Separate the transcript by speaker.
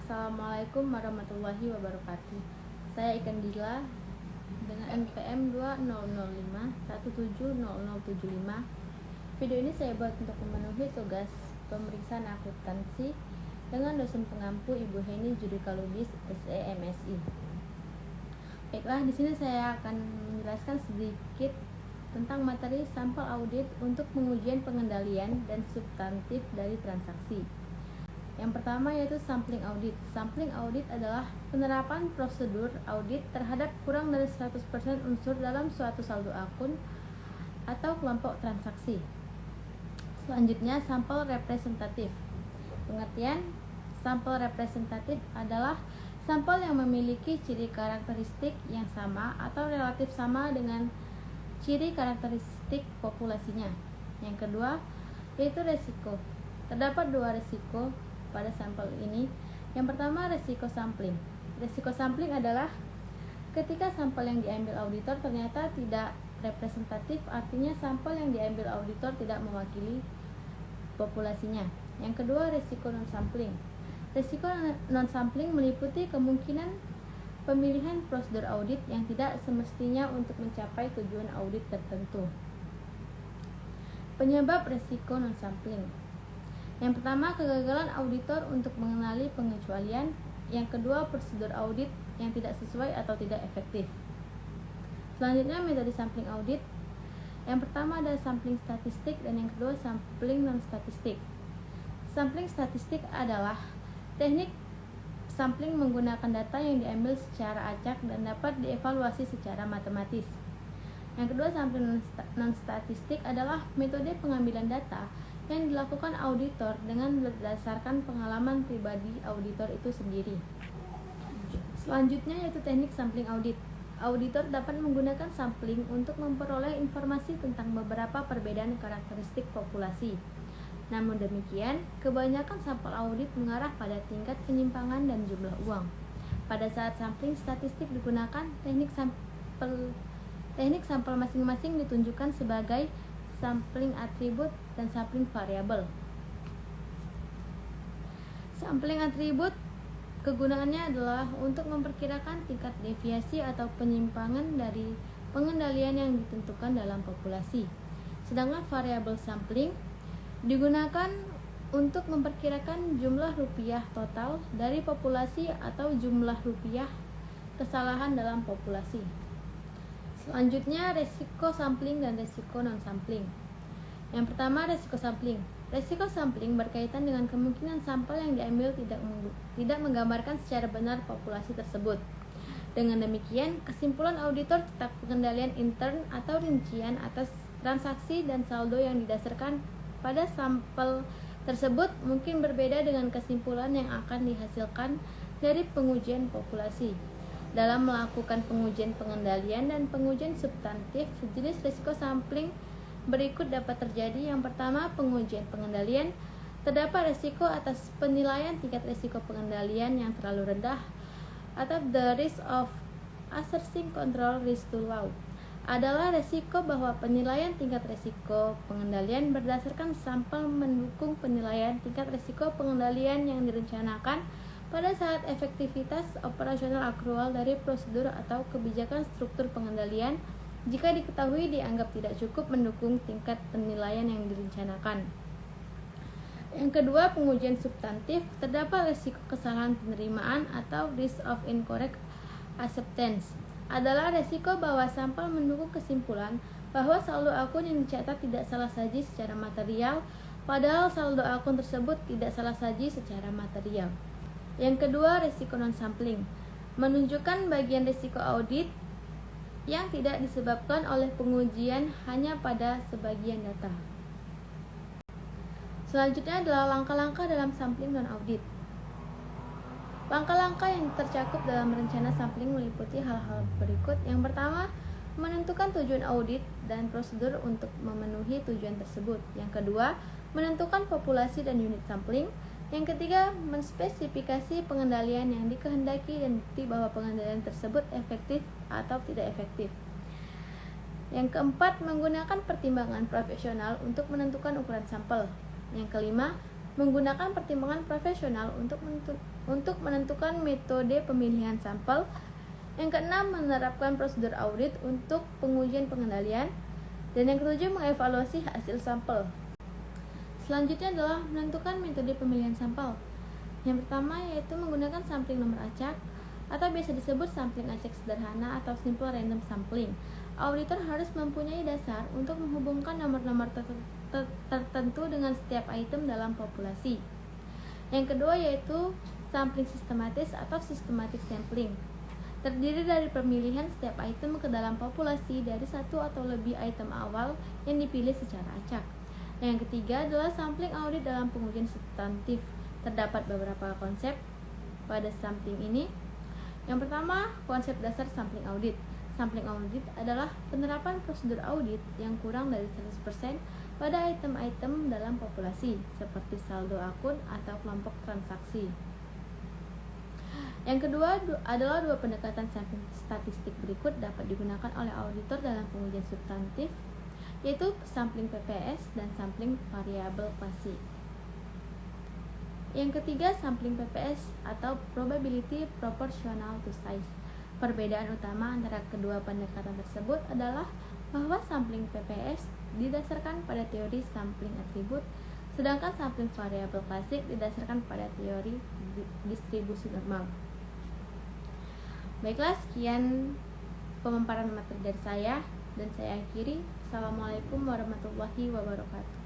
Speaker 1: Assalamualaikum warahmatullahi wabarakatuh. Saya Ikan Dila dengan NPM 2005170075. Video ini saya buat untuk memenuhi tugas pemeriksaan akuntansi dengan dosen pengampu Ibu Heni Judika Lubis, SE MSI. Baiklah, di sini saya akan menjelaskan sedikit tentang materi sampel audit untuk pengujian pengendalian dan substantif dari transaksi. Yang pertama yaitu sampling audit. Sampling audit adalah penerapan prosedur audit terhadap kurang dari 100% unsur dalam suatu saldo akun atau kelompok transaksi. Selanjutnya, sampel representatif. Pengertian sampel representatif adalah sampel yang memiliki ciri karakteristik yang sama atau relatif sama dengan ciri karakteristik populasinya. Yang kedua yaitu resiko. Terdapat dua resiko pada sampel ini. Yang pertama, resiko sampling. Resiko sampling adalah ketika sampel yang diambil auditor ternyata tidak representatif, artinya sampel yang diambil auditor tidak mewakili populasinya. Yang kedua, resiko non-sampling. Resiko non-sampling meliputi kemungkinan pemilihan prosedur audit yang tidak semestinya untuk mencapai tujuan audit tertentu. Penyebab resiko non-sampling. Yang pertama, kegagalan auditor untuk mengenali pengecualian. Yang kedua, prosedur audit yang tidak sesuai atau tidak efektif. Selanjutnya, metode sampling audit. Yang pertama ada sampling statistik dan yang kedua sampling non-statistik. Sampling statistik adalah teknik sampling menggunakan data yang diambil secara acak dan dapat dievaluasi secara matematis. Yang kedua, sampling non-statistik adalah metode pengambilan data yang dilakukan auditor dengan berdasarkan pengalaman pribadi auditor itu sendiri. Selanjutnya yaitu teknik sampling audit. Auditor dapat menggunakan sampling untuk memperoleh informasi tentang beberapa perbedaan karakteristik populasi. Namun demikian, kebanyakan sampel audit mengarah pada tingkat penyimpangan dan jumlah uang. Pada saat sampling statistik digunakan, teknik sampel masing-masing ditunjukkan sebagai sampling atribut dan sampling variabel. Sampling atribut kegunaannya adalah untuk memperkirakan tingkat deviasi atau penyimpangan dari pengendalian yang ditentukan dalam populasi. Sedangkan variabel sampling digunakan untuk memperkirakan jumlah rupiah total dari populasi atau jumlah rupiah kesalahan dalam populasi. Selanjutnya, resiko sampling dan resiko non-sampling. Yang pertama, resiko sampling. Resiko sampling berkaitan dengan kemungkinan sampel yang diambil tidak menggambarkan secara benar populasi tersebut. Dengan demikian, kesimpulan auditor tentang pengendalian intern atau rincian atas transaksi dan saldo yang didasarkan pada sampel tersebut mungkin berbeda dengan kesimpulan yang akan dihasilkan dari pengujian populasi. Dalam melakukan pengujian pengendalian dan pengujian substantif, jenis risiko sampling berikut dapat terjadi. Yang pertama, pengujian pengendalian. Terdapat risiko atas penilaian tingkat risiko pengendalian yang terlalu rendah atau the risk of asserting control risk too low. Adalah risiko bahwa penilaian tingkat risiko pengendalian berdasarkan sampel mendukung penilaian tingkat risiko pengendalian yang direncanakan pada saat efektivitas operasional akrual dari prosedur atau kebijakan struktur pengendalian jika diketahui dianggap tidak cukup mendukung tingkat penilaian yang direncanakan. Yang kedua, pengujian substantif. Terdapat risiko kesalahan penerimaan atau risk of incorrect acceptance. Adalah risiko bahwa sampel mendukung kesimpulan bahwa saldo akun yang dicatat tidak salah saji secara material, padahal saldo akun tersebut tidak salah saji secara material. Yang kedua, risiko non-sampling. Menunjukkan bagian risiko audit yang tidak disebabkan oleh pengujian hanya pada sebagian data. Selanjutnya adalah langkah-langkah dalam sampling non-audit. Langkah-langkah yang tercakup dalam rencana sampling meliputi hal-hal berikut. Yang pertama, menentukan tujuan audit dan prosedur untuk memenuhi tujuan tersebut. Yang kedua, menentukan populasi dan unit sampling. Yang ketiga, menspesifikasi pengendalian yang dikehendaki dan bukti bahwa pengendalian tersebut efektif atau tidak efektif. Yang keempat, menggunakan pertimbangan profesional untuk menentukan ukuran sampel. Yang kelima, menggunakan pertimbangan profesional untuk untuk menentukan metode pemilihan sampel. Yang keenam, menerapkan prosedur audit untuk pengujian pengendalian. Dan yang ketujuh, mengevaluasi hasil sampel. Selanjutnya adalah menentukan metode pemilihan sampel. Yang pertama yaitu menggunakan sampling nomor acak atau biasa disebut sampling acak sederhana atau simple random sampling. Auditor harus mempunyai dasar untuk menghubungkan nomor-nomor tertentu dengan setiap item dalam populasi. Yang kedua yaitu sampling sistematis atau systematic sampling. Terdiri dari pemilihan setiap item ke dalam populasi dari satu atau lebih item awal yang dipilih secara acak. Yang ketiga adalah sampling audit dalam pengujian substantif. Terdapat beberapa konsep pada sampling ini. Yang pertama, konsep dasar sampling audit. Sampling audit adalah penerapan prosedur audit yang kurang dari 100% pada item-item dalam populasi, seperti saldo akun atau kelompok transaksi. Yang kedua adalah dua pendekatan sampling statistik berikut dapat digunakan oleh auditor dalam pengujian substantif, yaitu sampling PPS dan sampling variabel klasi. Yang ketiga, sampling PPS atau probability proportional to size. Perbedaan utama antara kedua pendekatan tersebut adalah bahwa sampling PPS didasarkan pada teori sampling atribut, sedangkan sampling variabel klasik didasarkan pada teori distribusi normal. Baiklah, sekian pemaparan materi dari saya dan saya akhiri. Assalamualaikum warahmatullahi wabarakatuh.